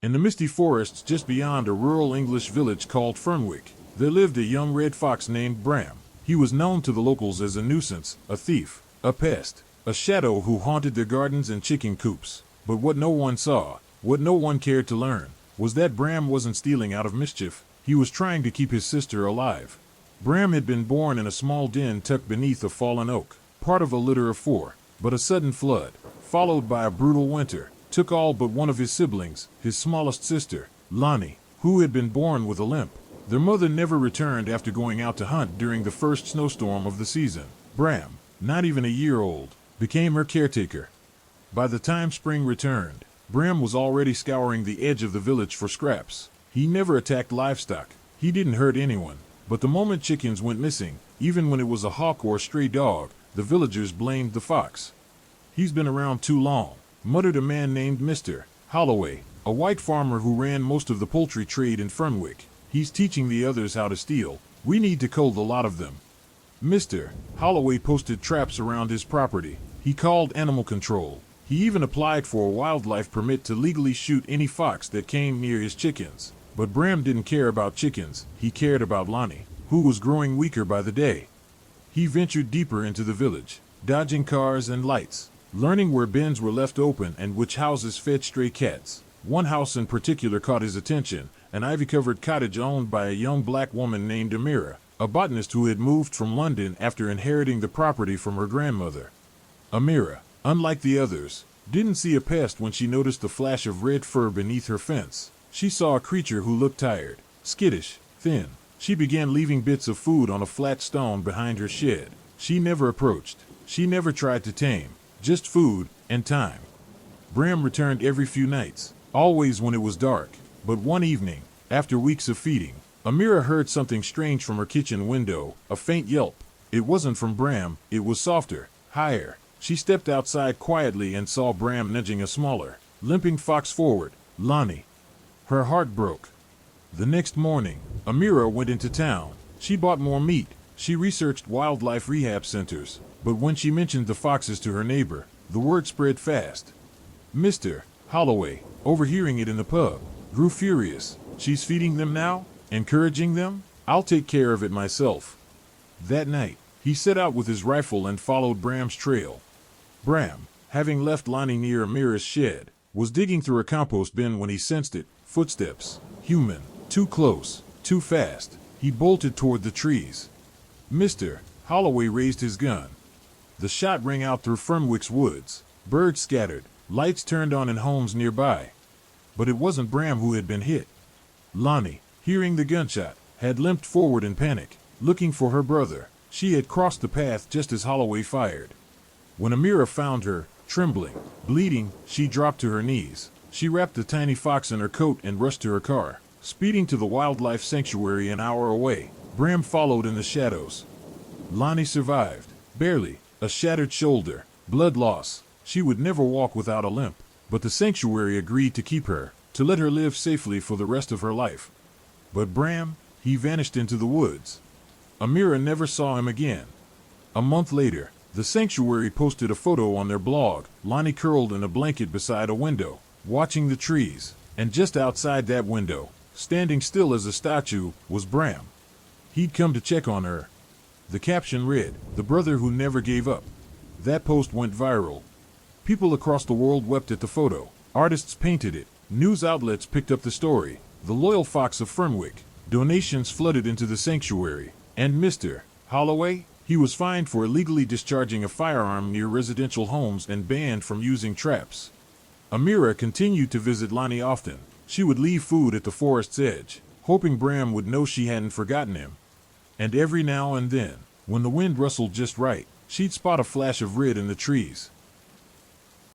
In the misty forests just beyond a rural English village called Fernwick, there lived a young red fox named Bram. He was known to the locals as a nuisance, a thief, a pest, a shadow who haunted their gardens and chicken coops. But what no one saw, what no one cared to learn, was that Bram wasn't stealing out of mischief. He was trying to keep his sister alive. Bram had been born in a small den tucked beneath a fallen oak, part of a litter of 4, but a sudden flood, followed by a brutal winter, took all but one of his siblings, his smallest sister, Lonnie, who had been born with a limp. Their mother never returned after going out to hunt during the first snowstorm of the season. Bram, not even a year old, became her caretaker. By the time spring returned, Bram was already scouring the edge of the village for scraps. He never attacked livestock. He didn't hurt anyone. But the moment chickens went missing, even when it was a hawk or a stray dog, the villagers blamed the fox. "He's been around too long," muttered a man named Mr. Holloway, a white farmer who ran most of the poultry trade in Fernwick. "He's teaching the others how to steal. We need to cull the lot of them." Mr. Holloway posted traps around his property. He called animal control. He even applied for a wildlife permit to legally shoot any fox that came near his chickens. But Bram didn't care about chickens. He cared about Lonnie, who was growing weaker by the day. He ventured deeper into the village, dodging cars and lights, learning where bins were left open and which houses fed stray cats. One house in particular caught his attention, an ivy-covered cottage owned by a young black woman named Amira, a botanist who had moved from London after inheriting the property from her grandmother. Amira, unlike the others, didn't see a pest when she noticed the flash of red fur beneath her fence. She saw a creature who looked tired, skittish, thin. She began leaving bits of food on a flat stone behind her shed. She never approached. She never tried to tame. Just food and time. Bram returned every few nights, always when it was dark. But one evening, after weeks of feeding, Amira heard something strange from her kitchen window, a faint yelp. It wasn't from Bram, it was softer, higher. She stepped outside quietly and saw Bram nudging a smaller, limping fox forward, Lonnie. Her heart broke. The next morning, Amira went into town. She bought more meat. She researched wildlife rehab centers. But when she mentioned the foxes to her neighbor, the word spread fast. Mr. Holloway, overhearing it in the pub, grew furious. "She's feeding them now? Encouraging them? I'll take care of it myself." That night, he set out with his rifle and followed Bram's trail. Bram, having left Lonnie near Amira's shed, was digging through a compost bin when he sensed it. Footsteps. Human. Too close. Too fast. He bolted toward the trees. Mr. Holloway raised his gun. The shot rang out through Fernwick's woods. Birds scattered. Lights turned on in homes nearby. But it wasn't Bram who had been hit. Lonnie, hearing the gunshot, had limped forward in panic, looking for her brother. She had crossed the path just as Holloway fired. When Amira found her, trembling, bleeding, she dropped to her knees. She wrapped the tiny fox in her coat and rushed to her car, speeding to the wildlife sanctuary an hour away. Bram followed in the shadows. Lonnie survived, barely, a shattered shoulder, blood loss. She would never walk without a limp, but the sanctuary agreed to keep her, to let her live safely for the rest of her life. But Bram, he vanished into the woods. Amira never saw him again. A month later, the sanctuary posted a photo on their blog, Lonnie curled in a blanket beside a window, watching the trees, and just outside that window, standing still as a statue, was Bram. He'd come to check on her. The caption read, "The brother who never gave up." That post went viral. People across the world wept at the photo. Artists painted it. News outlets picked up the story. The loyal fox of Fernwick. Donations flooded into the sanctuary. And Mr. Holloway? He was fined for illegally discharging a firearm near residential homes and banned from using traps. Amira continued to visit Lonnie often. She would leave food at the forest's edge, hoping Bram would know she hadn't forgotten him. And every now and then, when the wind rustled just right, she'd spot a flash of red in the trees.